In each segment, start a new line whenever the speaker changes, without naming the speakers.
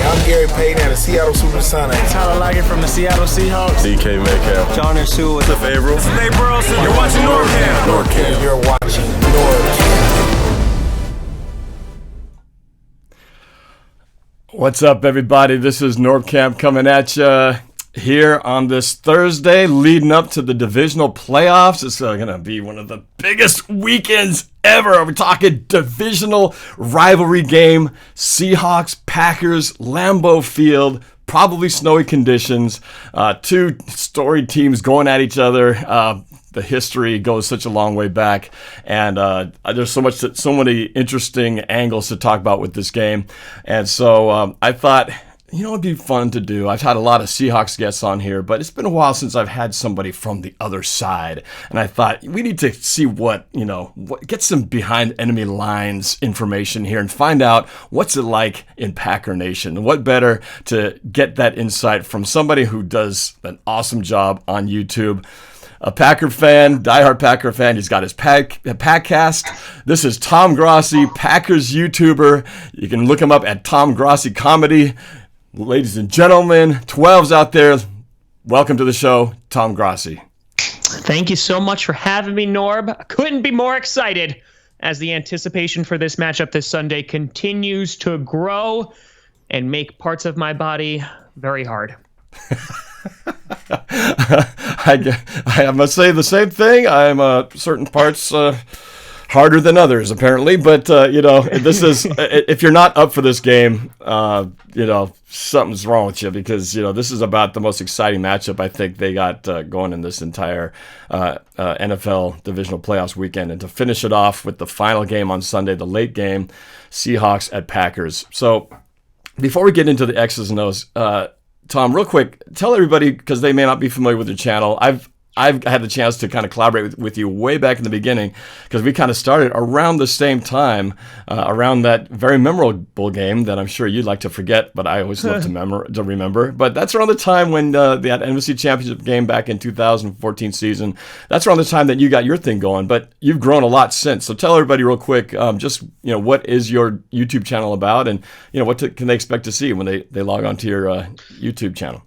I'm Gary Payton at the Seattle Supersonics.
Tyler Lockett from the Seattle Seahawks.
DK Metcalf.
John Sue with
the Favreau.
This is Nate Burleson. You're watching NorbCam.
NorbCam. You're watching NorbCam.
What's up, everybody? This is NorbCam coming at you here on this Thursday leading up to the divisional playoffs. It's going to be one of the biggest weekends ever. We're talking divisional rivalry game, Seahawks-Packers, Lambeau Field, probably snowy conditions, two storied teams going at each other. The history goes such a long way back, and there's so many interesting angles to talk about with this game. And so I thought, it'd be fun to do. I've had a lot of Seahawks guests on here, but it's been a while since I've had somebody from the other side. And I thought we need to see get some behind enemy lines information here and find out what's it like in Packer Nation. What better to get that insight from somebody who does an awesome job on YouTube. A Packer fan, diehard Packer fan. He's got his Packcast. This is Tom Grossi, Packers YouTuber. You can look him up at Tom Grossi Comedy. Ladies and gentlemen, 12s out there, welcome to the show, Tom Grossi.
Thank you so much for having me, Norb. I couldn't be more excited as the anticipation for this matchup this Sunday continues to grow and make parts of my body very hard.
I must say the same thing. I'm certain parts harder than others, apparently. But this is if you're not up for this game, something's wrong with you, because this is about the most exciting matchup I think they got going in this entire NFL divisional playoffs weekend, and to finish it off with the final game on Sunday, the late game, Seahawks at Packers. So before we get into the X's and O's, Tom, real quick, tell everybody, because they may not be familiar with your channel. I've had the chance to kind of collaborate with you way back in the beginning, because we kind of started around the same time, around that very memorable game that I'm sure you'd like to forget, but I always love to remember. But that's around the time when that NFC Championship game back in 2014 season. That's around the time that you got your thing going, but you've grown a lot since. So tell everybody real quick, what is your YouTube channel about, and what can they expect to see when they log on to your YouTube channel?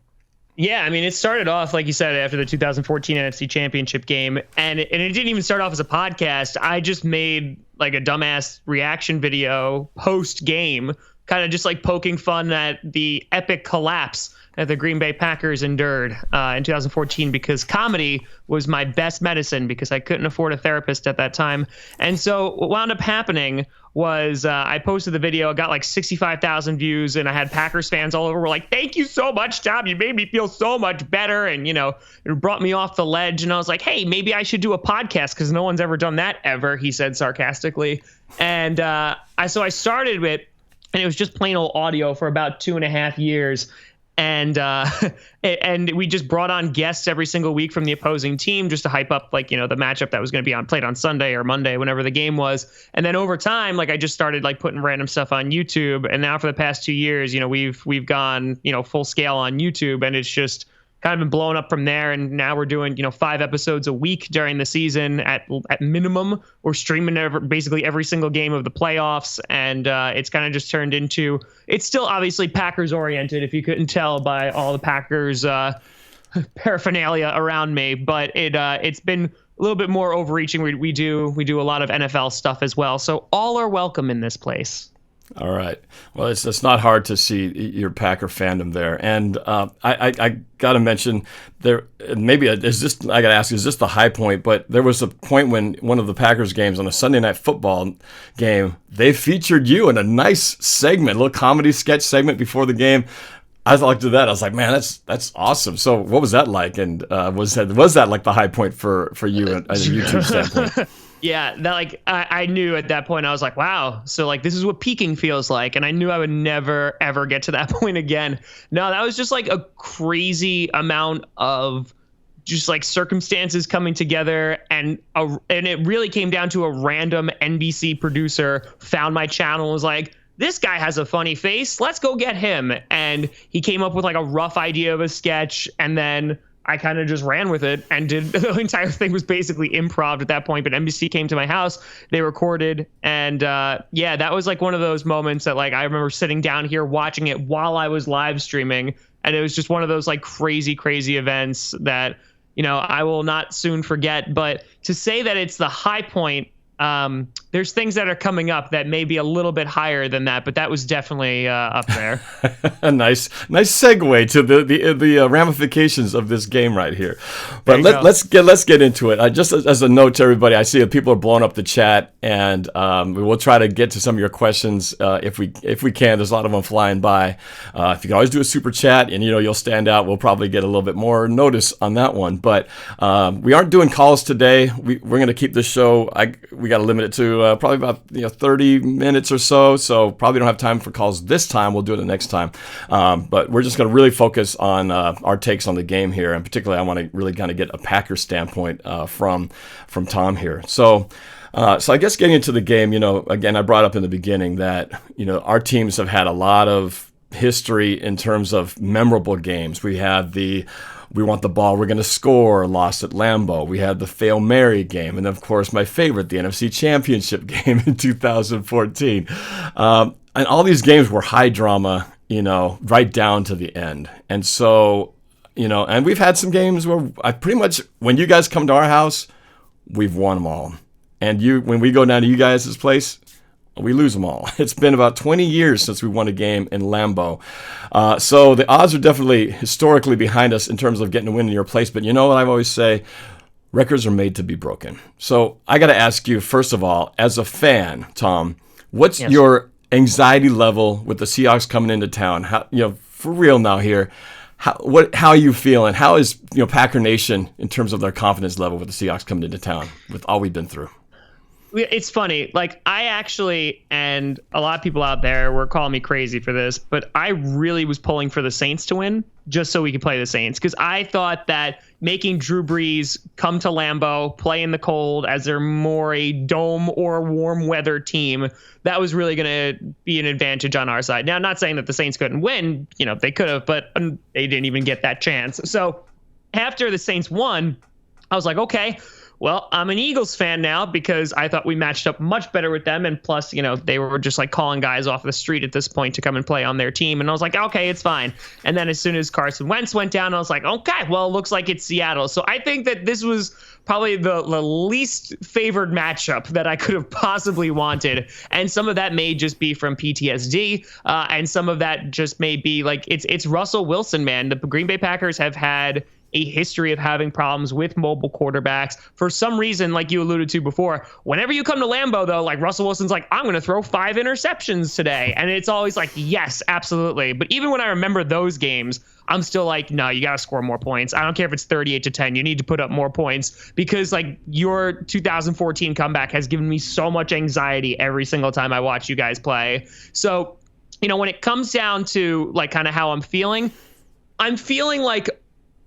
Yeah, I mean, it started off, like you said, after the 2014 NFC Championship game, and it didn't even start off as a podcast. I just made like a dumbass reaction video post-game, kind of just like poking fun at the epic collapse that the Green Bay Packers endured in 2014, because comedy was my best medicine, because I couldn't afford a therapist at that time. And so what wound up happening was I posted the video, got like 65,000 views, and I had Packers fans all over were like, "Thank you so much, Tom. You made me feel so much better." And, it brought me off the ledge. And I was like, "Hey, maybe I should do a podcast, because no one's ever done that ever," he said sarcastically. And so I started with, and it was just plain old audio for about 2.5 years. And we just brought on guests every single week from the opposing team just to hype up, the matchup that was going to be played on Sunday or Monday, whenever the game was. And then over time, I just started putting random stuff on YouTube. And now for the past 2 years, we've gone, full scale on YouTube, and it's just kind of been blowing up from there. And now we're doing, 5 episodes a week during the season at minimum. We're streaming basically every single game of the playoffs. And it's kind of just turned into, it's still obviously Packers oriented, if you couldn't tell by all the Packers paraphernalia around me. But it's been a little bit more overreaching. We do a lot of NFL stuff as well. So all are welcome in this place.
All right. Well, it's not hard to see your Packer fandom there, and I got to mention there. Maybe I got to ask, is this the high point? But there was a point when one of the Packers games on a Sunday Night Football game, they featured you in a nice segment, a little comedy sketch segment before the game. I looked at that. I was like, man, that's awesome. So what was that like? And was that like the high point for you at a YouTube standpoint?
Yeah, that I knew at that point, I was like, wow, so this is what peaking feels like. And I knew I would never, ever get to that point again. No, that was just a crazy amount of just circumstances coming together. And it really came down to a random NBC producer found my channel and was like, this guy has a funny face. Let's go get him. And he came up with a rough idea of a sketch. And then I kind of just ran with it and did the entire thing was basically improv at that point. But NBC came to my house, they recorded, and yeah, that was like one of those moments that like I remember sitting down here watching it while I was live streaming, and it was just one of those like crazy events that, you know, I will not soon forget. But to say that it's the high point, there's things that are coming up that may be a little bit higher than that, but that was definitely up there.
A nice segue to the ramifications of this game right here. But let's get into it. Just as a note to everybody, I see that people are blowing up the chat, and we will try to get to some of your questions if we can. There's a lot of them flying by. If you can always do a super chat, and you'll stand out, we'll probably get a little bit more notice on that one. But we aren't doing calls today. We're going to keep the show. We got to limit it to probably about 30 minutes or so probably don't have time for calls this time. We'll do it the next time, but we're just going to really focus on our takes on the game here, and particularly I want to really kind of get a Packers standpoint from Tom here. So I guess getting into the game, again, I brought up in the beginning that our teams have had a lot of history in terms of memorable games. We had we want the ball, we're going to score, lost at Lambeau. We had the Fail Mary game. And of course, my favorite, the NFC Championship game in 2014. And all these games were high drama, right down to the end. And so, and we've had some games where I pretty much, when you guys come to our house, we've won them all. And when we go down to you guys' place, we lose them all. It's been about 20 years since we won a game in Lambeau. So the odds are definitely historically behind us in terms of getting a win in your place. But you know what I always say? Records are made to be broken. So I got to ask you, first of all, as a fan, Tom, what's your anxiety level with the Seahawks coming into town? How, for real now here, how are you feeling? How is Packer Nation in terms of their confidence level with the Seahawks coming into town with all we've been through?
It's funny. Like, I actually, and a lot of people out there were calling me crazy for this, but I really was pulling for the Saints to win just so we could play the Saints, because I thought that making Drew Brees come to Lambeau, play in the cold as they're more a dome or warm weather team, that was really going to be an advantage on our side. Now, I'm not saying that the Saints couldn't win. They could have, but they didn't even get that chance. So after the Saints won, I was like, okay, well, I'm an Eagles fan now because I thought we matched up much better with them. And plus, they were just like calling guys off the street at this point to come and play on their team. And I was like, okay, it's fine. And then as soon as Carson Wentz went down, I was like, okay, well, it looks like it's Seattle. So I think that this was probably the least favored matchup that I could have possibly wanted. And some of that may just be from PTSD. And some of that just may be like, it's Russell Wilson, man. The Green Bay Packers have had a history of having problems with mobile quarterbacks. For some reason, like you alluded to before, whenever you come to Lambeau, though, like Russell Wilson's like, I'm going to throw 5 interceptions today. And it's always like, yes, absolutely. But even when I remember those games, I'm still like, no, you got to score more points. I don't care if it's 38-10. You need to put up more points, because like your 2014 comeback has given me so much anxiety every single time I watch you guys play. So, when it comes down to like kind of how I'm feeling like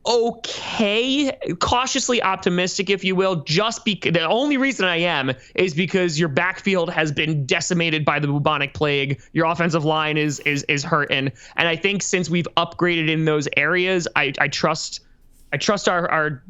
okay, cautiously optimistic, if you will, just because the only reason I am is because your backfield has been decimated by the bubonic plague. Your offensive line is hurting. And I think since we've upgraded in those areas, I trust our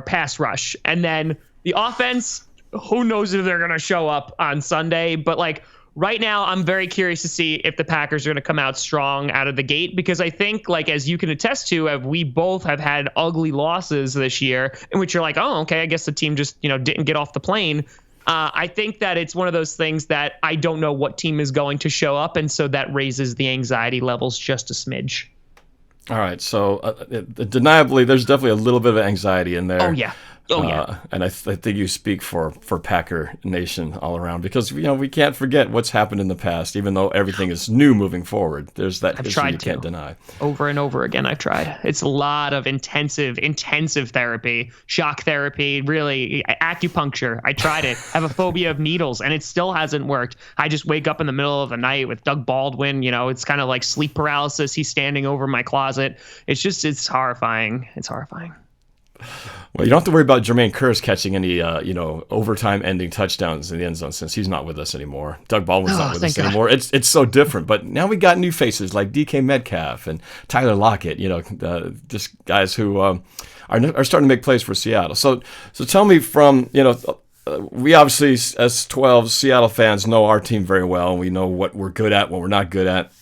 pass rush. And then the offense, who knows if they're going to show up on Sunday, but like, right now, I'm very curious to see if the Packers are going to come out strong out of the gate, because I think, like, as you can attest to, we both have had ugly losses this year in which you're like, oh, okay, I guess the team just, didn't get off the plane. I think that it's one of those things that I don't know what team is going to show up, and so that raises the anxiety levels just a smidge.
All right, so deniably, there's definitely a little bit of anxiety in there.
Oh, yeah. Oh, yeah.
And I think you speak for Packer Nation all around, because we can't forget what's happened in the past, even though everything is new moving forward. There's that issue you can't deny.
Over and over again, I've tried. It's a lot of intensive therapy, shock therapy, really acupuncture. I tried it. I have a phobia of needles, and it still hasn't worked. I just wake up in the middle of the night with Doug Baldwin. It's kind of like sleep paralysis. He's standing over my closet. It's horrifying. It's horrifying.
Well, you don't have to worry about Jermaine Kearse catching any, overtime ending touchdowns in the end zone since he's not with us anymore. Doug Baldwin's not with us anymore. It's so different. But now we got new faces like DK Metcalf and Tyler Lockett. Just guys who are starting to make plays for Seattle. So tell me from we obviously as 12 Seattle fans know our team very well. We know what we're good at, what we're not good at.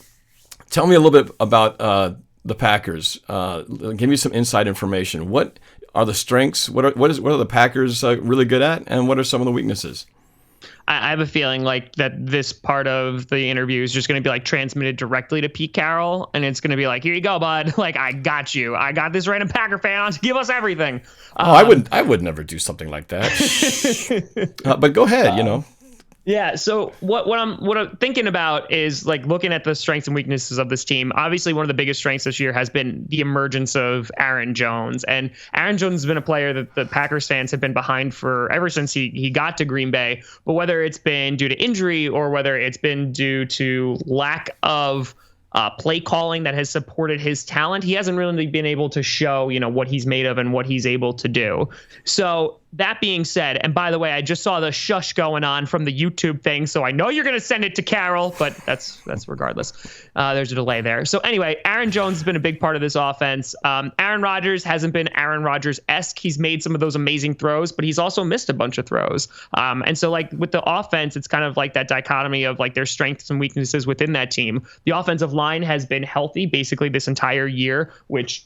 Tell me a little bit about the Packers. Give me some inside information. What are the strengths? What are the Packers really good at, and what are some of the weaknesses?
I have a feeling like that this part of the interview is just going to be like transmitted directly to Pete Carroll, and it's going to be like, here you go, bud. Like, I got you. I got this random Packer fans. Give us everything.
I would never do something like that. But go ahead,
Yeah. So what I'm thinking about is like looking at the strengths and weaknesses of this team. Obviously, one of the biggest strengths this year has been the emergence of Aaron Jones, and Aaron Jones has been a player that the Packers fans have been behind for ever since he got to Green Bay. But whether it's been due to injury or whether it's been due to lack of play calling that has supported his talent, he hasn't really been able to show, what he's made of and what he's able to do. So that being said, and by the way, I just saw the shush going on from the YouTube thing, so I know you're going to send it to Carol, but that's regardless. There's a delay there. So anyway, Aaron Jones has been a big part of this offense. Aaron Rodgers hasn't been Aaron Rodgers-esque. He's made some of those amazing throws, but he's also missed a bunch of throws. And so like with the offense, it's kind of like that dichotomy of like their strengths and weaknesses within that team. The offensive line has been healthy basically this entire year, which,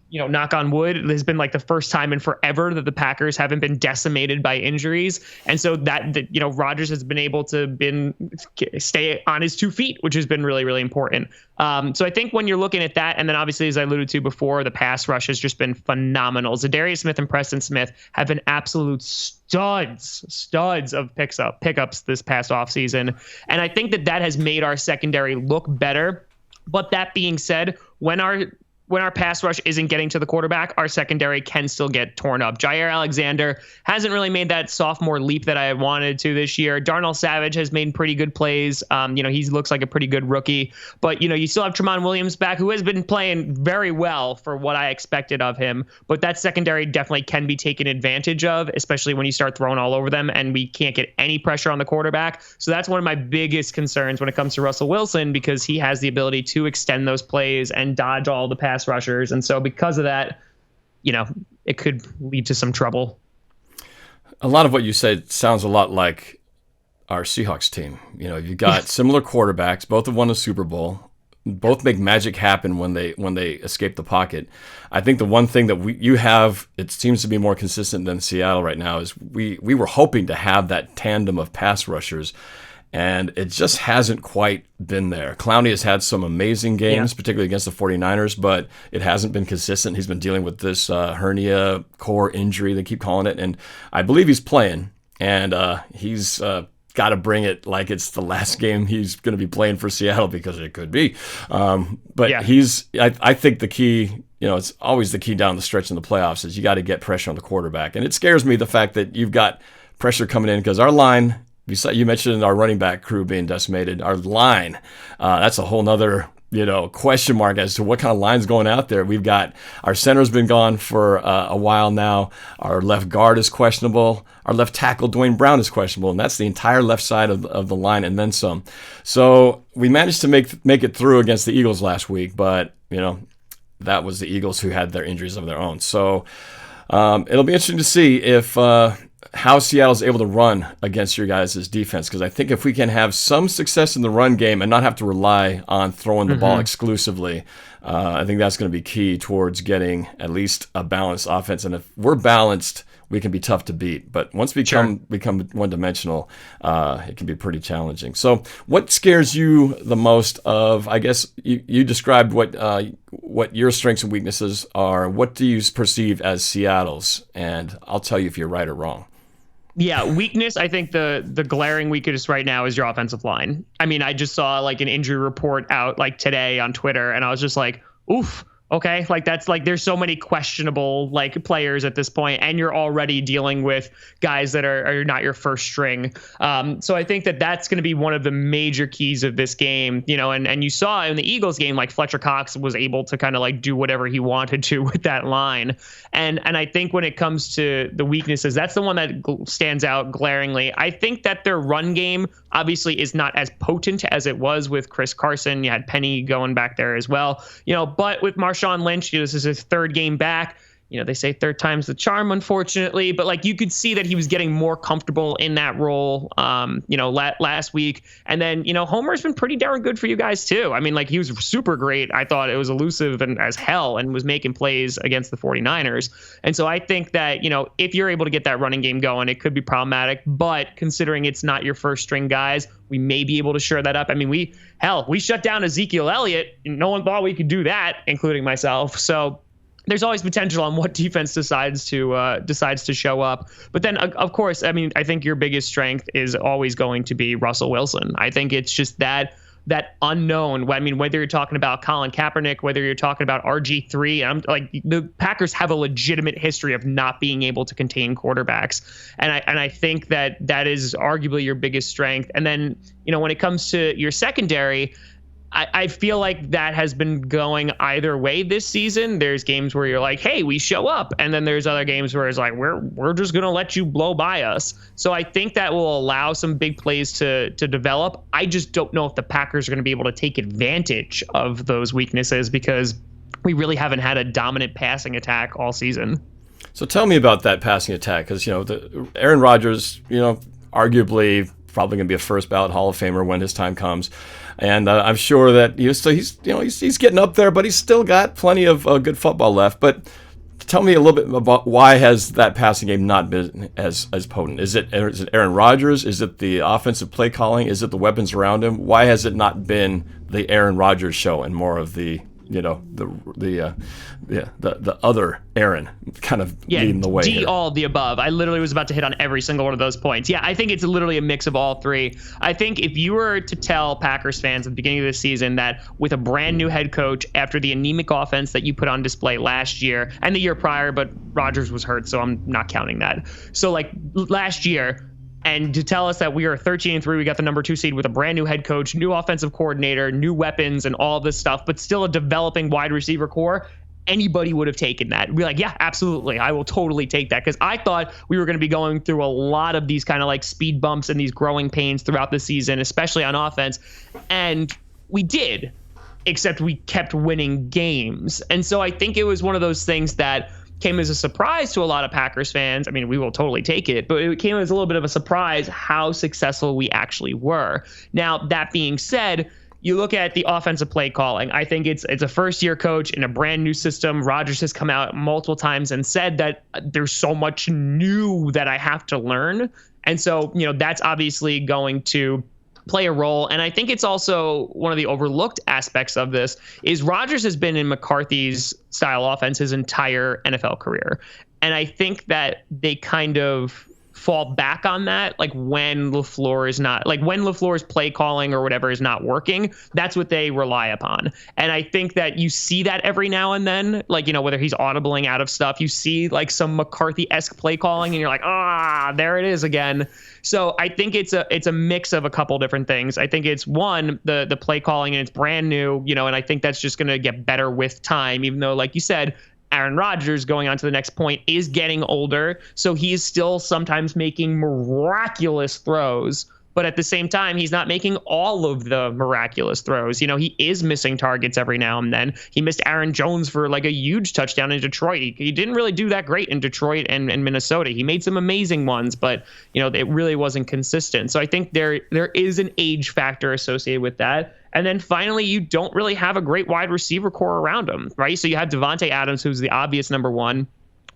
knock on wood, it has been like the first time in forever that the Packers haven't been decimated by injuries. And so that Rodgers has been able to stay on his 2 feet, which has been really, really important. So I think when you're looking at that, and then obviously, as I alluded to before, the pass rush has just been phenomenal. Zadarius Smith and Preston Smith have been absolute studs of pickups this past offseason. And I think that has made our secondary look better. But that being said, when our pass rush isn't getting to the quarterback, our secondary can still get torn up. Jair Alexander hasn't really made that sophomore leap that I wanted to this year. Darnell Savage has made pretty good plays. He looks like a pretty good rookie. But, you still have Tramon Williams back, who has been playing very well for what I expected of him. But that secondary definitely can be taken advantage of, especially when you start throwing all over them and we can't get any pressure on the quarterback. So that's one of my biggest concerns when it comes to Russell Wilson, because he has the ability to extend those plays and dodge all the pass rushers. And so because of that, it could lead to some trouble.
A lot of what you said sounds a lot like our Seahawks team. You've got similar quarterbacks. Both have won a Super Bowl. Both make magic happen when they escape the pocket. I think the one thing that you have, it seems to be more consistent than Seattle right now, is we were hoping to have that tandem of pass rushers, and it just hasn't quite been there. Clowney has had some amazing games, particularly against the 49ers, but it hasn't been consistent. He's been dealing with this hernia core injury, they keep calling it, and I believe he's playing, and he's got to bring it like it's the last game he's going to be playing for Seattle, because it could be. But I think the key, it's always the key down the stretch in the playoffs, is you got to get pressure on the quarterback. And it scares me, the fact that you've got pressure coming in, because our line, you mentioned our running back crew being decimated. Our line, that's a whole nother question mark as to what kind of line's going out there. We've got our center's been gone for a while now. Our left guard is questionable. Our left tackle, Dwayne Brown, is questionable, and that's the entire left side of the line and then some. So we managed to make it through against the Eagles last week, but that was the Eagles who had their injuries of their own. So it'll be interesting to see if how Seattle's able to run against your guys' defense, because I think if we can have some success in the run game and not have to rely on throwing the ball exclusively, I think that's going to be key towards getting at least a balanced offense. And if we're balanced, we can be tough to beat. But once we become one-dimensional, it can be pretty challenging. So what scares you the most of, I guess you described what your strengths and weaknesses are. What do you perceive as Seattle's? And I'll tell you if you're right or wrong.
Yeah, weakness, I think the glaring weakness right now is your offensive line. I mean, I just saw like an injury report out like today on Twitter, and I was just like, oof, Okay, like that's like there's so many questionable like players at this point, and you're already dealing with guys that are not your first string. So I think that that's going to be one of the major keys of this game, and you saw in the Eagles game, like Fletcher Cox was able to kind of like do whatever he wanted to with that line. And I think when it comes to the weaknesses, that's the one that stands out glaringly. I think that their run game obviously is not as potent as it was with Chris Carson. You had Penny going back there as well, but with Marshawn Lynch, this is his third game back. They say third time's the charm, unfortunately, but like you could see that he was getting more comfortable in that role, last week. And then, Homer's been pretty darn good for you guys too. I mean, like he was super great. I thought it was elusive and as hell and was making plays against the 49ers. And so I think that, if you're able to get that running game going, it could be problematic, but considering it's not your first string guys, we may be able to shore that up. I mean, we shut down Ezekiel Elliott. No one thought we could do that, including myself. So there's always potential on what defense decides to show up. But then, of course, I mean, I think your biggest strength is always going to be Russell Wilson. I think it's just that unknown. I mean, whether you're talking about Colin Kaepernick, whether you're talking about RG3, I'm like the Packers have a legitimate history of not being able to contain quarterbacks, and I think that is arguably your biggest strength. And then when it comes to your secondary, I feel like that has been going either way this season. There's games where you're like, hey, we show up. And then there's other games where it's like, we're just going to let you blow by us. So I think that will allow some big plays to develop. I just don't know if the Packers are going to be able to take advantage of those weaknesses because we really haven't had a dominant passing attack all season.
So tell me about that passing attack because, Aaron Rodgers, arguably probably going to be a first ballot Hall of Famer when his time comes. And I'm sure that he's getting up there, but he's still got plenty of good football left. But tell me a little bit about why has that passing game not been as potent? Is it Aaron Rodgers? Is it the offensive play calling? Is it the weapons around him? Why has it not been the Aaron Rodgers show and more of the the other Aaron kind of leading the way?
All of the above. I literally was about to hit on every single one of those points. Yeah, I think it's literally a mix of all three. I think if you were to tell Packers fans at the beginning of the season that with a brand new head coach after the anemic offense that you put on display last year and the year prior, but Rodgers was hurt, so I'm not counting that. So like last year, and to tell us that we are 13-3, we got the number 2 seed with a brand new head coach, new offensive coordinator, new weapons, and all this stuff, but still a developing wide receiver core, anybody would have taken that. Be like, yeah, absolutely, I will totally take that. Because I thought we were going to be going through a lot of these kind of like speed bumps and these growing pains throughout the season, especially on offense. And we did, except we kept winning games. And so I think it was one of those things that came as a surprise to a lot of Packers fans. I mean, we will totally take it, but it came as a little bit of a surprise how successful we actually were. Now, that being said, you look at the offensive play calling. I think it's a first-year coach in a brand new system. Rodgers has come out multiple times and said that there's so much new that I have to learn. And so, that's obviously going to play a role. And I think it's also one of the overlooked aspects of this is Rodgers has been in McCarthy's style offense his entire NFL career. And I think that they kind of fall back on that, like when LaFleur's play calling or whatever is not working, that's what they rely upon. And I think that you see that every now and then, like, whether he's audibling out of stuff, you see like some McCarthy-esque play calling and you're like, there it is again. So I think it's a mix of a couple different things. I think it's one, the play calling, and it's brand new, and I think that's just going to get better with time, even though, like you said, Aaron Rodgers, going on to the next point, is getting older. So he is still sometimes making miraculous throws. But at the same time, he's not making all of the miraculous throws. He is missing targets every now and then. He missed Aaron Jones for like a huge touchdown in Detroit. He didn't really do that great in Detroit and Minnesota. He made some amazing ones, but it really wasn't consistent. So I think there is an age factor associated with that. And then finally, you don't really have a great wide receiver core around him, right? So you have Devontae Adams, who's the obvious number one.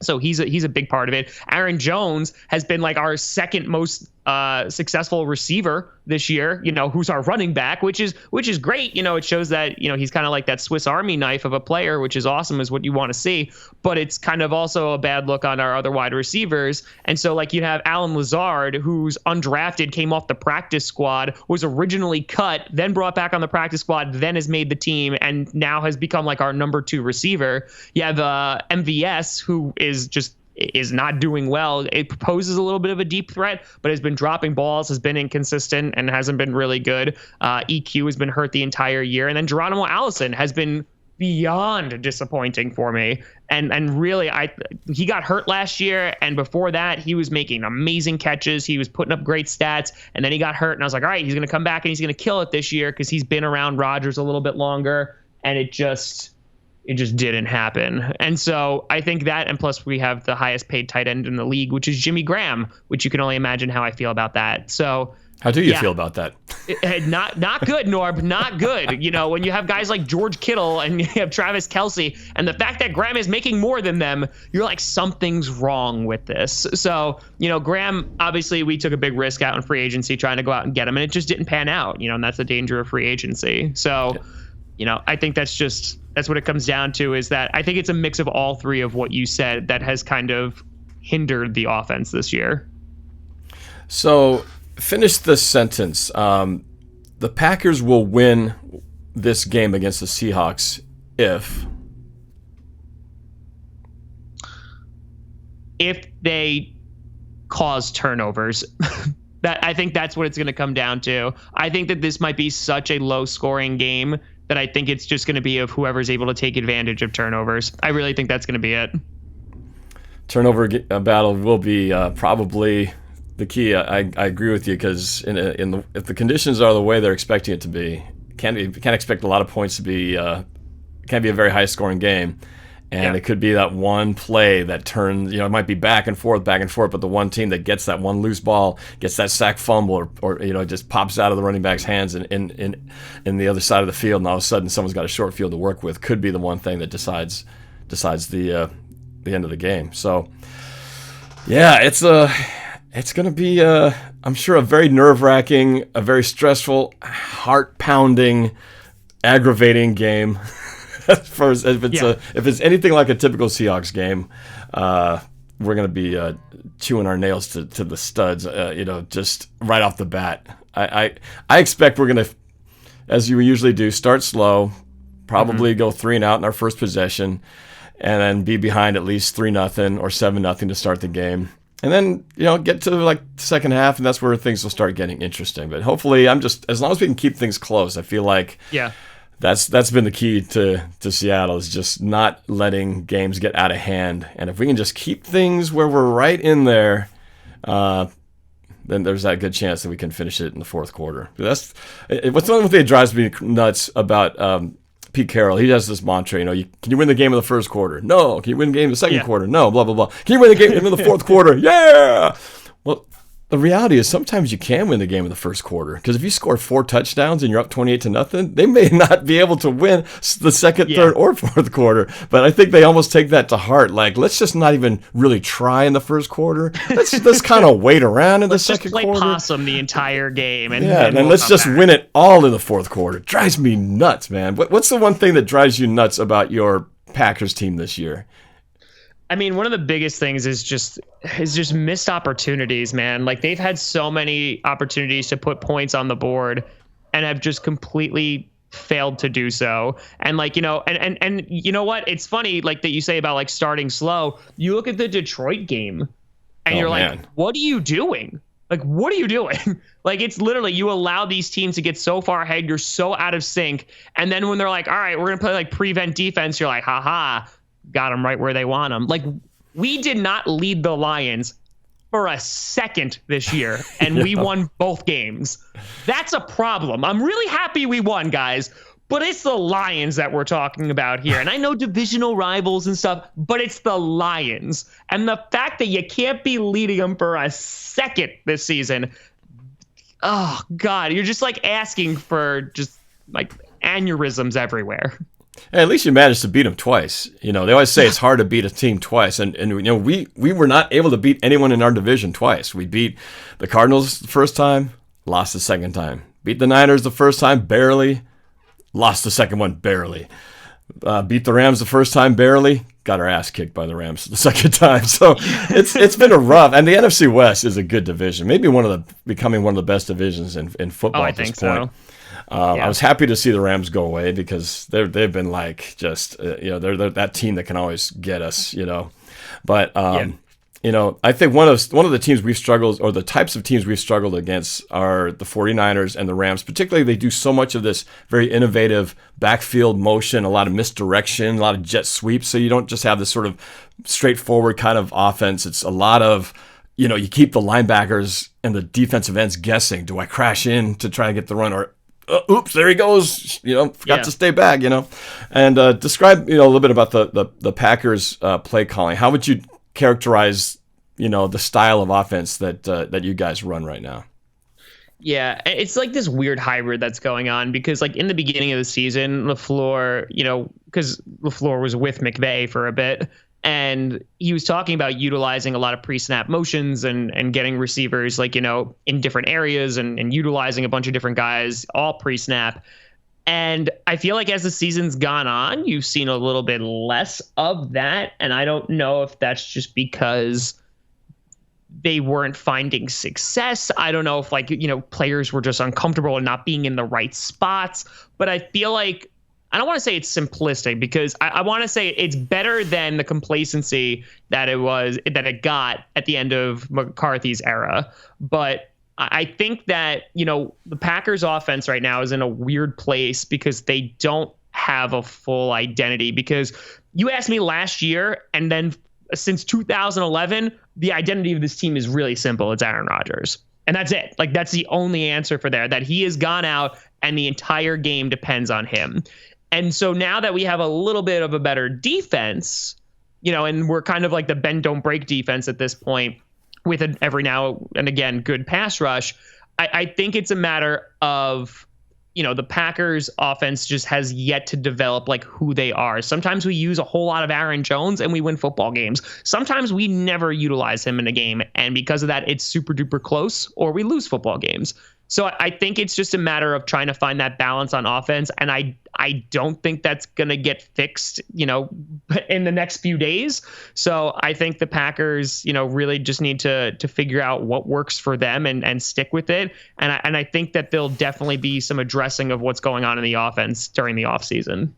So he's a big part of it. Aaron Jones has been like our second most successful receiver this year, who's our running back, which is great. It shows that, he's kind of like that Swiss Army knife of a player, which is awesome, is what you want to see. But it's kind of also a bad look on our other wide receivers. And so like you have Alan Lazard, who's undrafted, came off the practice squad, was originally cut, then brought back on the practice squad, then has made the team and now has become like our number 2 receiver. You have MVS, who is not doing well. It poses a little bit of a deep threat, but has been dropping balls, has been inconsistent, and hasn't been really good. EQ has been hurt the entire year. And then Geronimo Allison has been beyond disappointing for me. And really, he got hurt last year, and before that, he was making amazing catches. He was putting up great stats, and then he got hurt, and I was like, all right, he's going to come back, and he's going to kill it this year because he's been around Rodgers a little bit longer, and it just didn't happen. And so I think that, and plus we have the highest paid tight end in the league, which is Jimmy Graham, which you can only imagine how I feel about that. So
how do you feel about that?
Not good, Norb, not good. When you have guys like George Kittle and you have Travis Kelce, and the fact that Graham is making more than them, you're like, something's wrong with this. So, Graham, obviously we took a big risk out in free agency trying to go out and get him, and it just didn't pan out, and that's the danger of free agency. So, I think that's what it comes down to, is that I think it's a mix of all three of what you said that has kind of hindered the offense this year.
So finish this sentence. The Packers will win this game against the Seahawks if
they cause turnovers. I think that's what it's going to come down to. I think that this might be such a low scoring game that I think it's just going to be of whoever's able to take advantage of turnovers. I really think that's going to be it.
Turnover battle will be probably the key. I agree with you, because if the conditions are the way they're expecting it to be, can't expect a lot of points to be. Can't be a very high scoring game. And it could be that one play that turns, it might be back and forth, but the one team that gets that one loose ball, gets that sack fumble, or just pops out of the running back's hands in the other side of the field, and all of a sudden someone's got a short field to work with, could be the one thing that decides the end of the game. So, yeah, it's going to be, I'm sure, a very nerve-wracking, a very stressful, heart-pounding, aggravating game. If it's anything like a typical Seahawks game, we're going to be chewing our nails to the studs, just right off the bat. I expect we're going to, as you usually do, start slow, probably go 3 and out in our first possession, and then be behind at least 3-0 or 7-0 to start the game. And then, get to like the second half, and that's where things will start getting interesting. But hopefully, as long as we can keep things close, I feel like that's been the key to Seattle, is just not letting games get out of hand. And if we can just keep things where we're right in there, then there's that good chance that we can finish it in the fourth quarter. What's the one thing that drives me nuts about Pete Carroll? He has this mantra, can you win the game in the first quarter? No. Can you win the game in the second quarter? No, blah, blah, blah. Can you win the game in the fourth quarter? Yeah! Well, the reality is sometimes you can win the game in the first quarter, because if you score 4 touchdowns and you're up 28-0, they may not be able to win the second, third, or fourth quarter. But I think they almost take that to heart. Like, let's just not even really try in the first quarter. Let's kind of wait around in the second quarter.
Let's just play possum the entire game. And
then let's just win it all in the fourth quarter. It drives me nuts, man. What's the one thing that drives you nuts about your Packers team this year?
I mean, one of the biggest things is just missed opportunities, man. Like, they've had so many opportunities to put points on the board and have just completely failed to do so. And like, and you know what? It's funny, like, that you say about like starting slow. You look at the Detroit game and you're like, what are you doing? Like, what are you doing? Like, it's literally, you allow these teams to get so far ahead. You're so out of sync. And then when they're like, all right, we're going to play like prevent defense, you're like, haha, got them right where they want them. Like, we did not lead the Lions for a second this year, and we won both games. That's a problem. I'm really happy we won, guys, but it's the Lions that we're talking about here. And I know divisional rivals and stuff, but it's the Lions. And the fact that you can't be leading them for a second this season, oh, God, you're just like asking for just like aneurysms everywhere.
Hey, at least you managed to beat them twice. You know, they always say it's hard to beat a team twice, and you know we were not able to beat anyone in our division twice. We beat the Cardinals the first time, lost the second time. Beat the Niners the first time, barely. Lost the second one, barely. Beat the Rams the first time, barely. Got our ass kicked by the Rams the second time. So it's been a rough. And the NFC West is a good division. Maybe becoming one of the best divisions in football at this point. I was happy to see the Rams go away because they've been like just they're that team that can always get us. But I think one of the teams we've struggled, or the types of teams we've struggled against, are the 49ers and the Rams. Particularly, they do so much of this very innovative backfield motion, a lot of misdirection, a lot of jet sweeps. So you don't just have this sort of straightforward kind of offense. It's a lot of, you keep the linebackers and the defensive ends guessing. Do I crash in to try to get the run, or oops, there he goes. Forgot to stay back. And describe a little bit about the Packers play calling. How would you characterize the style of offense that you guys run right now?
Yeah, it's like this weird hybrid that's going on because, like, in the beginning of the season, LaFleur, because LaFleur was with McVay for a bit, and he was talking about utilizing a lot of pre-snap motions and getting receivers, like, in different areas and utilizing a bunch of different guys all pre-snap. And I feel like as the season's gone on, you've seen a little bit less of that. And I don't know if that's just because they weren't finding success. I don't know if, players were just uncomfortable and not being in the right spots. But I feel like, I don't want to say it's simplistic, because I want to say it's better than the complacency that it got at the end of McCarthy's era. But I think that, the Packers offense right now is in a weird place because they don't have a full identity. Because you asked me last year, and then since 2011, the identity of this team is really simple. It's Aaron Rodgers. And that's it. Like, that's the only answer for there, that he has gone out and the entire game depends on him. And so now that we have a little bit of a better defense, and we're kind of like the bend don't break defense at this point, with an every now and again good pass rush, I think it's a matter of, the Packers offense just has yet to develop like who they are. Sometimes we use a whole lot of Aaron Jones and we win football games. Sometimes we never utilize him in a game, and because of that, it's super duper close, or we lose football games. So I think it's just a matter of trying to find that balance on offense. And I don't think that's going to get fixed, in the next few days. So I think the Packers, really just need to figure out what works for them and stick with it. And I think that there'll definitely be some addressing of what's going on in the offense during the offseason.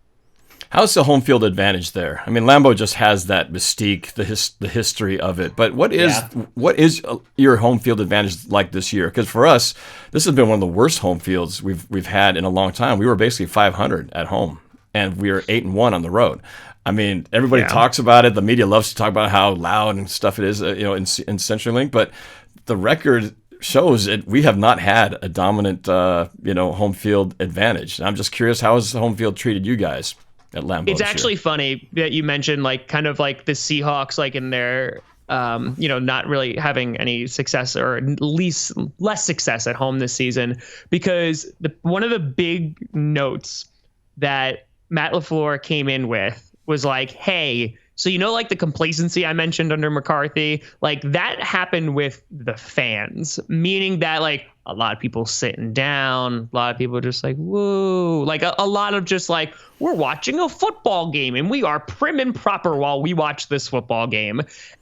How's the home field advantage there? I mean, Lambeau just has that mystique, the history of it. But what is your home field advantage like this year? Because for us, this has been one of the worst home fields we've had in a long time. We were basically 500 at home, and we were 8-1 on the road. I mean, everybody talks about it. The media loves to talk about how loud and stuff it is, in CenturyLink. But the record shows that we have not had a dominant, home field advantage. And I'm just curious, how has the home field treated you guys at Lambeau?
It's actually funny that you mentioned kind of like the Seahawks, in their, not really having any success, or at least less success at home this season, because one of the big notes that Matt LaFleur came in with was like, hey, so the complacency I mentioned under McCarthy, that happened with the fans, meaning that a lot of people sitting down, a lot of people just whoa, a lot of just we're watching a football game and we are prim and proper while we watch this football game.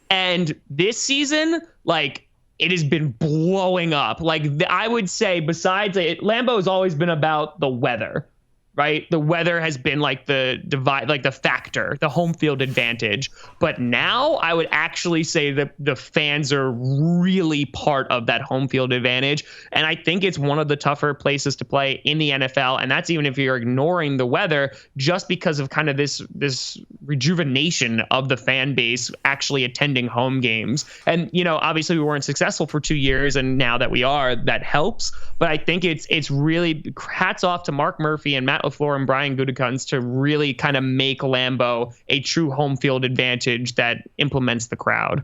And this season, it has been blowing up. I would say, besides it, Lambeau has always been about the weather. Right. The weather has been the divide, the factor, the home field advantage. But now I would actually say that the fans are really part of that home field advantage. And I think it's one of the tougher places to play in the NFL. And that's even if you're ignoring the weather, just because of kind of this rejuvenation of the fan base actually attending home games. And, obviously we weren't successful for 2 years. And now that we are, that helps. But I think it's really hats off to Mark Murphy and Matt LaFleur and Brian Gutekunst to really kind of make Lambeau a true home field advantage that implements the crowd.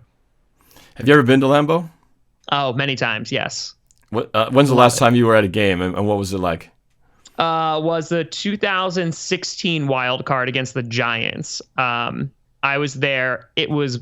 Have you ever been to Lambeau?
Oh, many times, yes.
When's the last time you were at a game, and what was it like?
was the 2016 wild card against the Giants. I was there. It was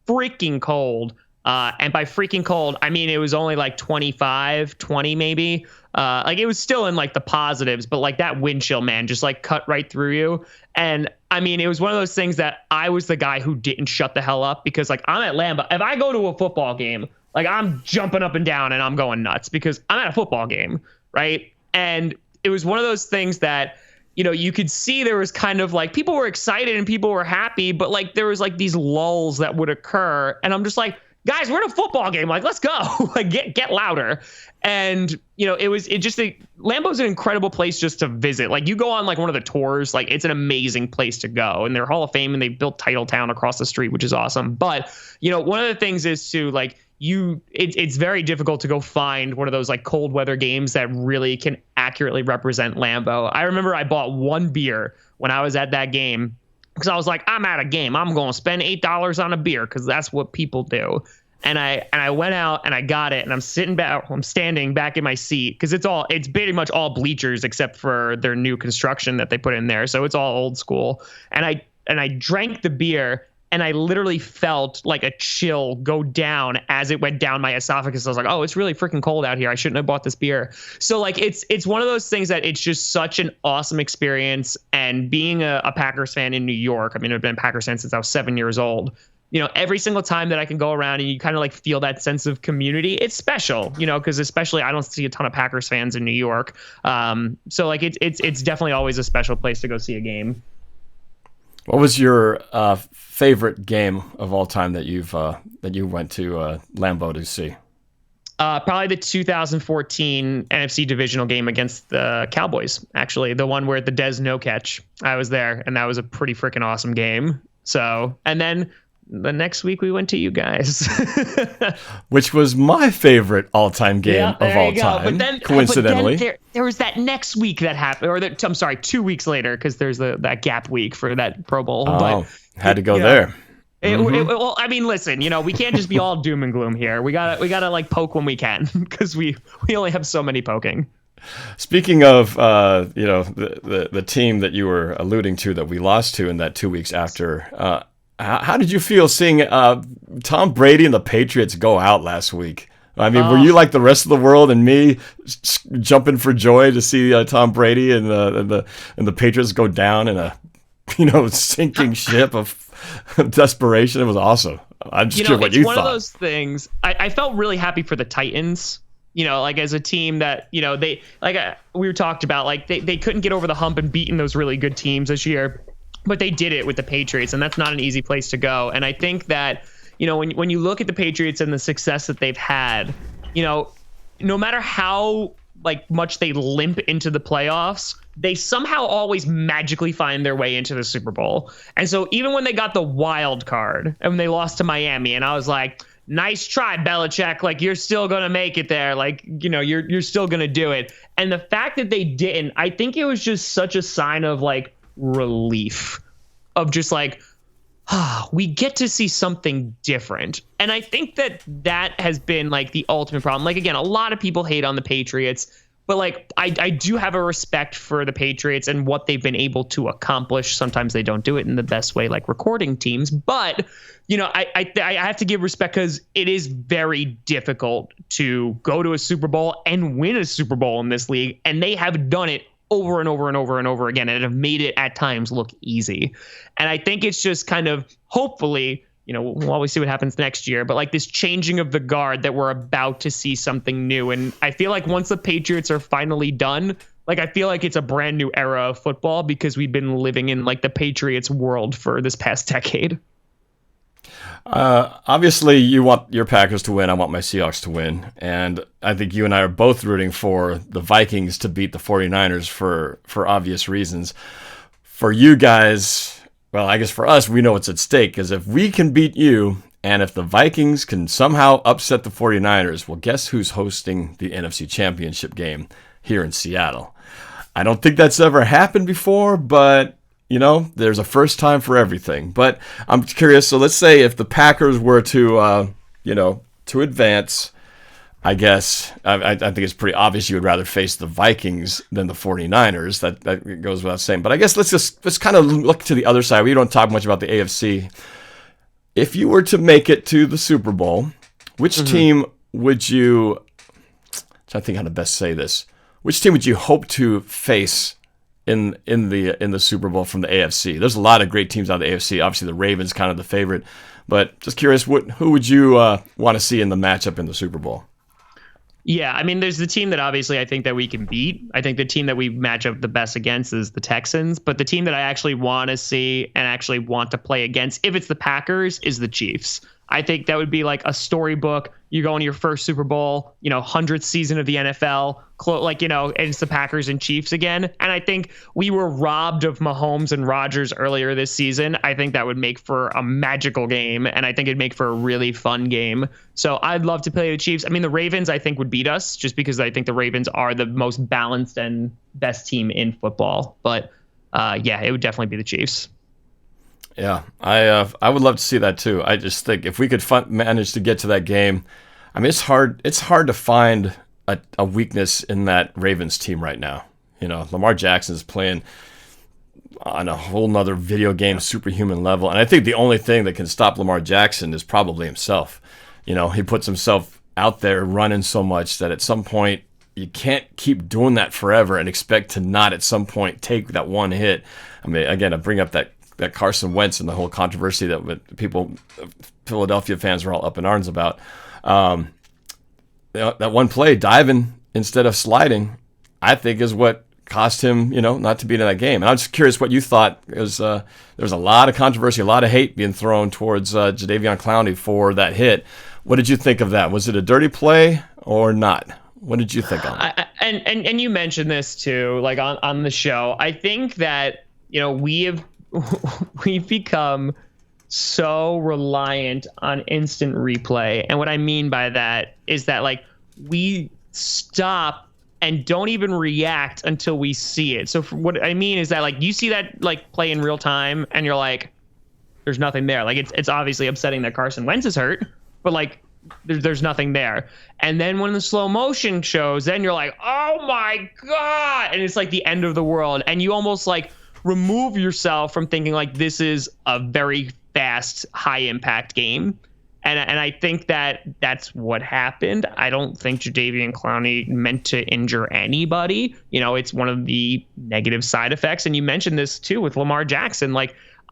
freaking cold. And by freaking cold, I mean it was only like 25, 20 maybe. Like it was still in like the positives, but like that wind chill, man, just like cut right through you. And I mean, it was one of those things that I was the guy who didn't shut the hell up because like I'm at Lambeau. If I go to a football game, like I'm jumping up and down and I'm going nuts because I'm at a football game, right? And it was one of those things that, you know, you could see there was kind of like people were excited and people were happy, but like there was like these lulls that would occur. And I'm just like, guys, we're in a football game. Like, let's go. Like, get louder. And, you know, Lambeau's an incredible place just to visit. Like, you go on like one of the tours, like it's an amazing place to go. And they're Hall of Fame and they built Titletown across the street, which is awesome. But, you know, one of the things is to like, it's very difficult to go find one of those like cold weather games that really can accurately represent Lambeau. I remember I bought one beer when I was at that game because I was like, I'm at a game. I'm going to spend $8 on a beer because that's what people do. And I went out and I got it and I'm standing back in my seat because it's pretty much all bleachers except for their new construction that they put in there. So it's all old school. And I drank the beer and I literally felt like a chill go down as it went down my esophagus. I was like, oh, it's really freaking cold out here. I shouldn't have bought this beer. So like it's one of those things that it's just such an awesome experience. And being a Packers fan in New York, I mean, I've been a Packers fan since I was 7 years old. You know, every single time that I can go around and you kind of like feel that sense of community, it's special, you know, because especially I don't see a ton of Packers fans in New York. So like it's definitely always a special place to go see a game.
What was your favorite game of all time that you went to Lambeau to see?
Probably the 2014 NFC Divisional game against the Cowboys, actually. The one where the Dez no catch. I was there, and that was a pretty freaking awesome game. So, and then the next week we went to you guys.
Which was my favorite all-time game of all time,
but then,
coincidentally.
But then there was that next week that happened, or I'm sorry, 2 weeks later, because there's that gap week for that Pro Bowl.
Oh,
but
had to go there.
Well, I mean, listen, you know, we can't just be all doom and gloom here. We gotta like poke when we can because we only have so many poking. Speaking
of, you know, the team that you were alluding to that we lost to in that 2 weeks after, how did you feel seeing Tom Brady and the Patriots go out last week? I mean, were you like the rest of the world and me jumping for joy to see Tom Brady and the Patriots go down in a, you know, sinking ship of desperation? It was awesome. I'm just curious what you thought.
It's one of those things. I felt really happy for the Titans. You know, like as a team that, you know, they like we were talked about, like they couldn't get over the hump and beating those really good teams this year, but they did it with the Patriots, and that's not an easy place to go. And I think that, you know, when you look at the Patriots and the success that they've had, you know, no matter how like much they limp into the playoffs, they somehow always magically find their way into the Super Bowl. And so even when they got the wild card and when they lost to Miami, and I was like, nice try, Belichick. Like, you're still going to make it there. Like, you know, you're still going to do it. And the fact that they didn't, I think it was just such a sign of like relief, of just like, we get to see something different. And I think that has been like the ultimate problem. Like, again, a lot of people hate on the Patriots, but like I do have a respect for the Patriots and what they've been able to accomplish. Sometimes they don't do it in the best way, like recording teams. But, you know, I have to give respect because it is very difficult to go to a Super Bowl and win a Super Bowl in this league. And they have done it over and over and over and over again, and have made it at times look easy. And I think it's just kind of, hopefully, you know, we'll always see what happens next year, but like this changing of the guard that we're about to see something new. And I feel like once the Patriots are finally done, like I feel like it's a brand new era of football because we've been living in like the Patriots world for this past decade.
Obviously, you want your Packers to win. I want my Seahawks to win. And I think you and I are both rooting for the Vikings to beat the 49ers for obvious reasons. For you guys, well, I guess for us, we know what's at stake. Because if we can beat you, and if the Vikings can somehow upset the 49ers, well, guess who's hosting the NFC Championship game here in Seattle? I don't think that's ever happened before, but you know, there's a first time for everything. But I'm curious. So let's say if the Packers were to, you know, to advance, I guess I think it's pretty obvious you would rather face the Vikings than the 49ers. That goes without saying. But I guess let's kind of look to the other side. We don't talk much about the AFC. If you were to make it to the Super Bowl, which team would you? I'm trying to think how to best say this. Which team would you hope to face in the Super Bowl from the AFC? There's a lot of great teams out of the AFC. Obviously, the Ravens kind of the favorite. But just curious, who would you want to see in the matchup in the Super Bowl?
Yeah, I mean, there's the team that obviously I think that we can beat. I think the team that we match up the best against is the Texans. But the team that I actually want to see and actually want to play against, if it's the Packers, is the Chiefs. I think that would be like a storybook. You go into your first Super Bowl, 100th season of the NFL, and it's the Packers and Chiefs again. And I think we were robbed of Mahomes and Rodgers earlier this season. I think that would make for a magical game, and I think it'd make for a really fun game. So I'd love to play the Chiefs. I mean, the Ravens, I think, would beat us just because I think the Ravens are the most balanced and best team in football. But yeah, it would definitely be the Chiefs.
Yeah, I would love to see that too. I just think if we could manage to get to that game, I mean, it's hard to find a weakness in that Ravens team right now. Lamar Jackson is playing on a whole nother video game superhuman level, and I think the only thing that can stop Lamar Jackson is probably himself. He puts himself out there running so much that at some point you can't keep doing that forever and expect to not at some point take that one hit. I mean, again, I bring up that Carson Wentz and the whole controversy that people, Philadelphia fans, were all up in arms about. That one play, diving instead of sliding, I think is what cost him, not to be in that game. And I'm just curious what you thought. Because there was a lot of controversy, a lot of hate being thrown towards Jadeveon Clowney for that hit. What did you think of that? Was it a dirty play or not? What did you think on it?
And you mentioned this too, like on the show. I think that we've become so reliant on instant replay. And what I mean by that is that we stop and don't even react until we see it. So what I mean is that you see that play in real time and you're like, there's nothing there. It's obviously upsetting that Carson Wentz is hurt, but there's nothing there. And then when the slow motion shows, then you're like, oh my God. And it's the end of the world. And you almost remove yourself from thinking this is a very fast, high impact game. And I think that's what happened. I don't think Jadeveon Clowney meant to injure anybody. It's one of the negative side effects. And you mentioned this too with Lamar Jackson.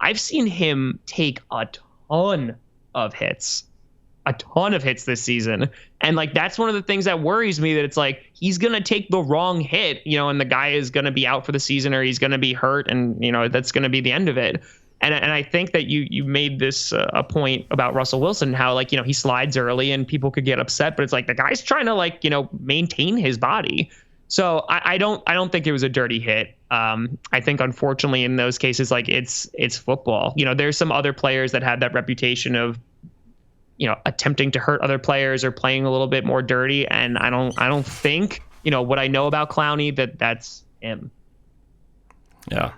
I've seen him take a ton of hits this season. And that's one of the things that worries me, that it's he's going to take the wrong hit, and the guy is going to be out for the season, or he's going to be hurt, and that's going to be the end of it. And I think that you made this a point about Russell Wilson, how he slides early and people could get upset, but it's the guy's trying to maintain his body. So I don't think it was a dirty hit. I think unfortunately in those cases it's football. There's some other players that have that reputation of attempting to hurt other players or playing a little bit more dirty. And I don't think, what I know about Clowney, that's him.
Yeah.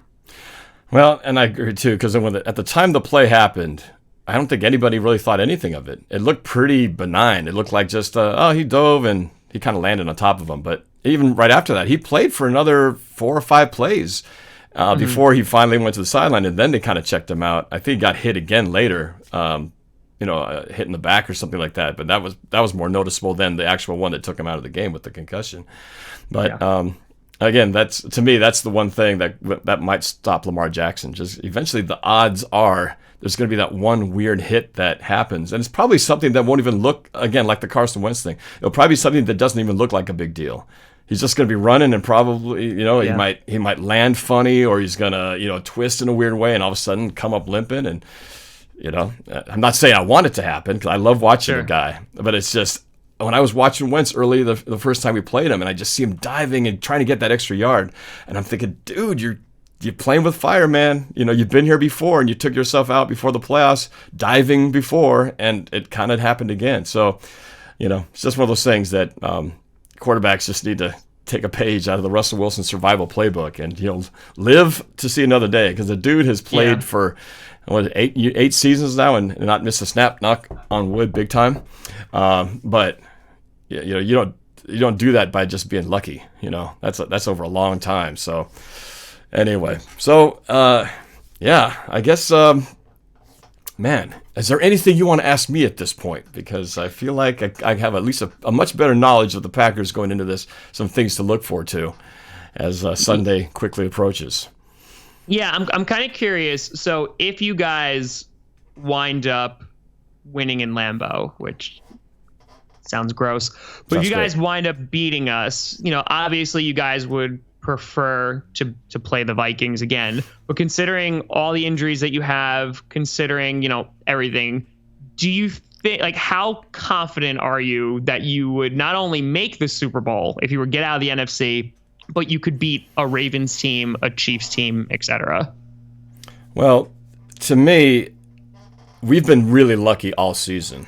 Well, and I agree too, because at the time the play happened, I don't think anybody really thought anything of it. It looked pretty benign. It looked like just, he dove and he kind of landed on top of him. But even right after that, he played for another 4 or 5 plays before he finally went to the sideline, and then they kind of checked him out. I think he got hit again later. Hit in the back or something like that. But that was more noticeable than the actual one that took him out of the game with the concussion. But again, that's the one thing that might stop Lamar Jackson. Just eventually, the odds are there's going to be that one weird hit that happens, and it's probably something that won't even look, again, like the Carson Wentz thing. It'll probably be something that doesn't even look like a big deal. He's just going to be running, and probably he might land funny, or he's going to twist in a weird way, and all of a sudden come up limping. And I'm not saying I want it to happen, because I love watching the guy, but it's just, when I was watching Wentz early the first time we played him, and I just see him diving and trying to get that extra yard, and I'm thinking, dude, you're playing with fire, man. You've been here before, and you took yourself out before the playoffs, diving before, and it kind of happened again. So, it's just one of those things that quarterbacks just need to take a page out of the Russell Wilson survival playbook, and he'll live to see another day, because the dude has played for 8 seasons now and not missed a snap, knock on wood, big time. But you don't do that by just being lucky. That's over a long time. So anyway, I guess, man, is there anything you want to ask me at this point? Because I feel like I have at least a much better knowledge of the Packers going into this, some things to look forward to as Sunday quickly approaches.
Yeah, I'm kind of curious. So if you guys wind up winning in Lambeau, which sounds gross, but if you guys wind up beating us, obviously you guys would prefer to play the Vikings again. But considering all the injuries that you have, considering, everything, do you think, like, how confident are you that you would not only make the Super Bowl if you were get out of the NFC, but you could beat a Ravens team, a Chiefs team, etc.?
Well, to me, we've been really lucky all season.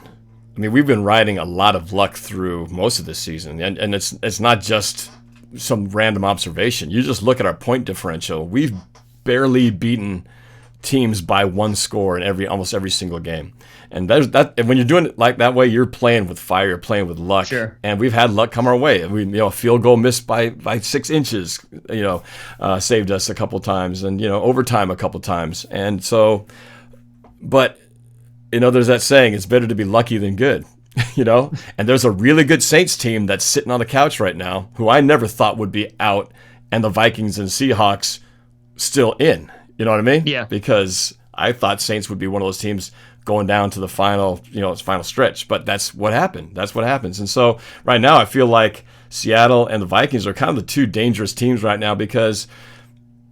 I mean, we've been riding a lot of luck through most of this season, and it's not just some random observation. You just look at our point differential. We've barely beaten teams by one score in almost every single game. And and when you're doing it like that way, you're playing with fire, you're playing with luck. Sure. And we've had luck come our way. A field goal missed by 6 inches, saved us a couple times, and overtime a couple times. And so, but there's that saying, it's better to be lucky than good. And there's a really good Saints team that's sitting on the couch right now who I never thought would be out, and the Vikings and Seahawks still in. You know what I mean?
Yeah.
Because I thought Saints would be one of those teams going down to the final stretch, but that's what happened. That's what happens. And so right now I feel like Seattle and the Vikings are kind of the two dangerous teams right now because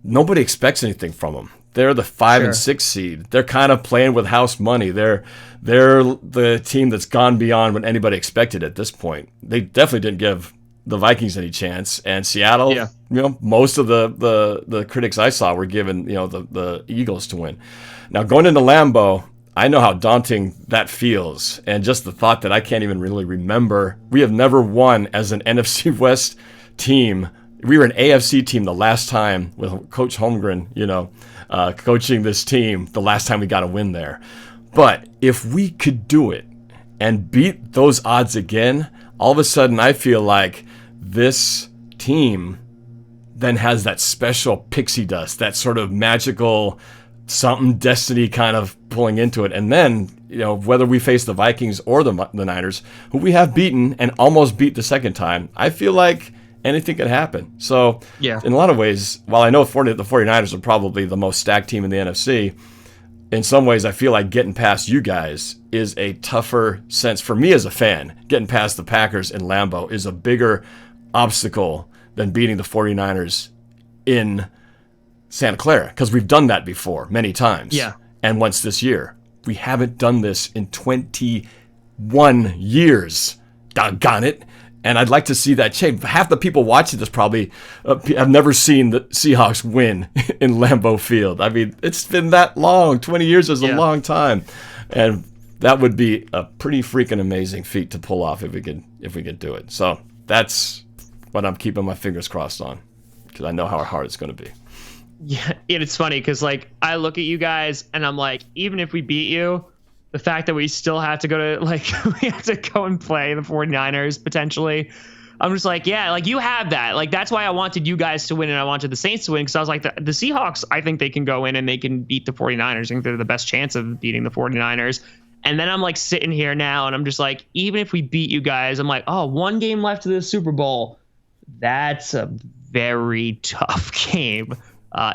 nobody expects anything from them. They're the 5 and 6 seed. They're kind of playing with house money. They're the team that's gone beyond what anybody expected at this point. They definitely didn't give the Vikings any chance. And Seattle, most of the critics I saw were giving the Eagles to win. Now going into Lambeau, I know how daunting that feels, and just the thought that I can't even really remember. We have never won as an NFC West team. We were an AFC team the last time with Coach Holmgren, coaching this team the last time we got a win there. But if we could do it and beat those odds again, all of a sudden I feel like this team then has that special pixie dust, that sort of magical something destiny kind of pulling into it. And then, whether we face the Vikings or the Niners, who we have beaten and almost beat the second time, I feel like anything could happen. So in a lot of ways, while I know the 49ers are probably the most stacked team in the NFC, in some ways I feel like getting past you guys is a tougher sense for me as a fan. Getting past the Packers in Lambeau is a bigger obstacle than beating the 49ers in Santa Clara, because we've done that before many times.
Yeah.
And once this year. We haven't done this in 21 years. Doggone it. And I'd like to see that change. Half the people watching this probably have never seen the Seahawks win in Lambeau Field. I mean, it's been that long. 20 years is a long time. And that would be a pretty freaking amazing feat to pull off if we could do it. So that's what I'm keeping my fingers crossed on, because I know how hard it's going to be.
Yeah, it's funny because, like, I look at you guys and I'm like, even if we beat you, the fact that we still have to go to, like, we have to go and play the 49ers potentially, I'm just like, yeah, like, you have that. Like, that's why I wanted you guys to win and I wanted the Saints to win, because I was like, the Seahawks, I think they can go in and they can beat the 49ers. I think they're the best chance of beating the 49ers. And then I'm like sitting here now and I'm just like, even if we beat you guys, I'm like, oh, 1 game left to the Super Bowl. That's a very tough game.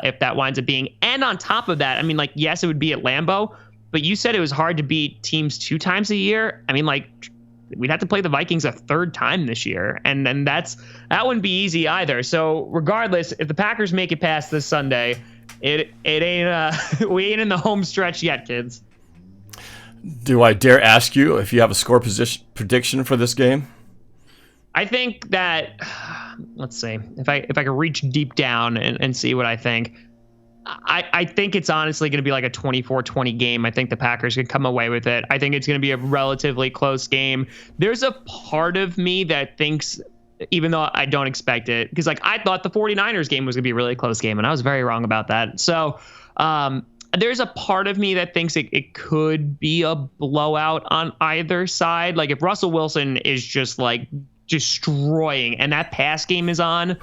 If that winds up being. And on top of that, I mean, like, yes, it would be at Lambeau, but you said it was hard to beat teams 2 times a year. I mean, like, we'd have to play the Vikings a 3rd time this year. And then that wouldn't be easy either. So regardless, if the Packers make it past this Sunday, it ain't we ain't in the home stretch yet, kids.
Do I dare ask you if you have a score prediction for this game?
I think that, let's see, if I could reach deep down and see what I think, I think it's honestly going to be like a 24-20 game. I think the Packers could come away with it. I think it's going to be a relatively close game. There's a part of me that thinks, even though I don't expect it, because, like, I thought the 49ers game was going to be a really close game, and I was very wrong about that. So there's a part of me that thinks it could be a blowout on either side. Like if Russell Wilson is just like destroying and that pass game is on,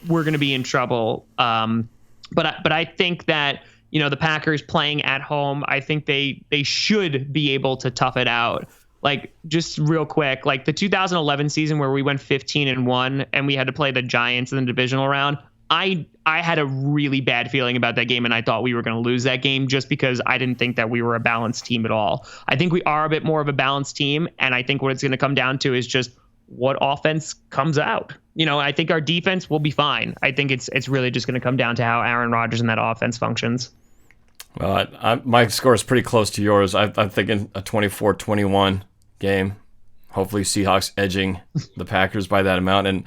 we're going to be in trouble. But I think that, the Packers playing at home, I think they should be able to tough it out. Like just real quick, like the 2011 season where we went 15-1 and we had to play the Giants in the divisional round. I had a really bad feeling about that game, and I thought we were going to lose that game just because I didn't think that we were a balanced team at all. I think we are a bit more of a balanced team, and I think what it's going to come down to is just what offense comes out. I think our defense will be fine. I think it's really just going to come down to how Aaron Rodgers and that offense functions.
Well, my score is pretty close to yours. I'm thinking a 24-21 game. Hopefully Seahawks edging the Packers by that amount, and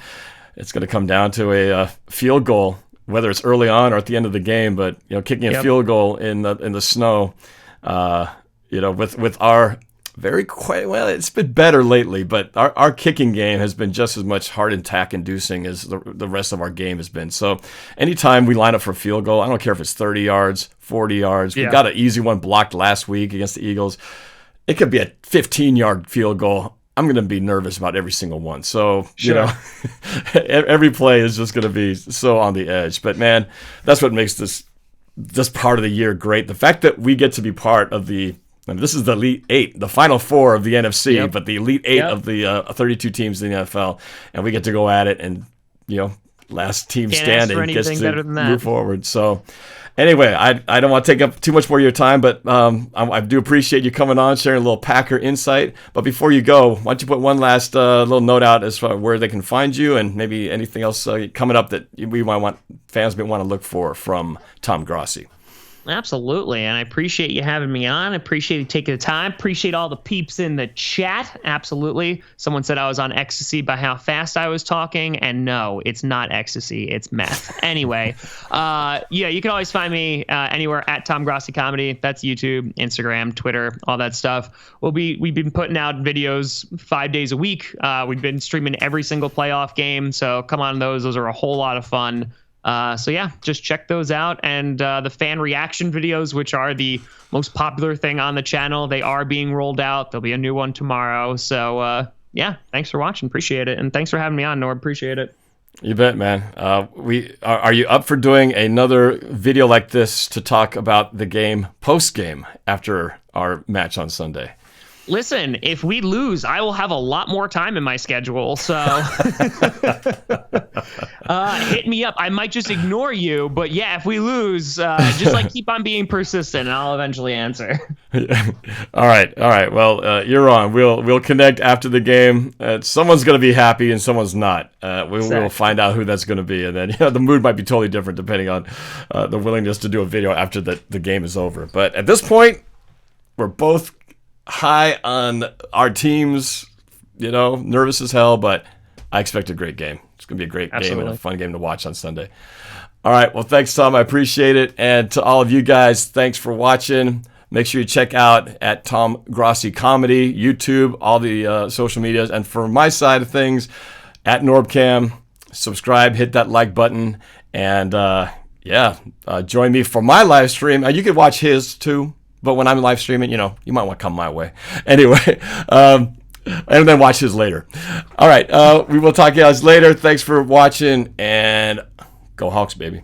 it's going to come down to a field goal, whether it's early on or at the end of the game. But kicking a field goal in the snow, with our it's been better lately, but our kicking game has been just as much heart attack inducing as the rest of our game has been. So anytime we line up for a field goal, I don't care if it's 30 yards, 40 yards. We got an easy one blocked last week against the Eagles. It could be a 15-yard field goal. I'm going to be nervous about every single one. So, every play is just going to be so on the edge. But, man, that's what makes this part of the year great. The fact that we get to be part of this is the Elite Eight, the Final Four of the NFC, but the Elite Eight of the 32 teams in the NFL. And we get to go at it and, last team standing gets to move forward. So, anyway, I don't want to take up too much more of your time, but I do appreciate you coming on, sharing a little Packer insight. But before you go, why don't you put one last little note out as far as where they can find you and maybe anything else coming up that fans may want to look for from Tom Grossi.
Absolutely. And I appreciate you having me on. I appreciate you taking the time. Appreciate all the peeps in the chat. Absolutely. Someone said I was on ecstasy by how fast I was talking. And no, it's not ecstasy. It's meth. Anyway, you can always find me anywhere at Tom Grossi Comedy. That's YouTube, Instagram, Twitter, all that stuff. We've been putting out videos 5 days a week. We've been streaming every single playoff game. So come on those. Those are a whole lot of fun. Just check those out. And the fan reaction videos, which are the most popular thing on the channel, they are being rolled out. There'll be a new one tomorrow. So, thanks for watching. Appreciate it. And thanks for having me on, Norb. Appreciate it.
You bet, man. Are you up for doing another video like this to talk about the game post-game after our match on Sunday?
Listen, if we lose, I will have a lot more time in my schedule. So hit me up. I might just ignore you. But yeah, if we lose, just keep on being persistent and I'll eventually answer.
All right. Well, you're on. We'll connect after the game. Someone's going to be happy and someone's not. We'll find out who that's going to be. And then the mood might be totally different depending on the willingness to do a video after the game is over. But at this point, we're both high on our teams, nervous as hell, but I expect a great game. It's going to be a great game and a fun game to watch on Sunday. All right. Well, thanks, Tom. I appreciate it. And to all of you guys, thanks for watching. Make sure you check out at Tom Grossi Comedy, YouTube, all the social medias. And for my side of things, at NorbCam, subscribe, hit that like button, and join me for my live stream. You can watch his too. But when I'm live streaming, you might want to come my way. Anyway, and then watch his later. All right, we will talk to you guys later. Thanks for watching, and go Hawks, baby.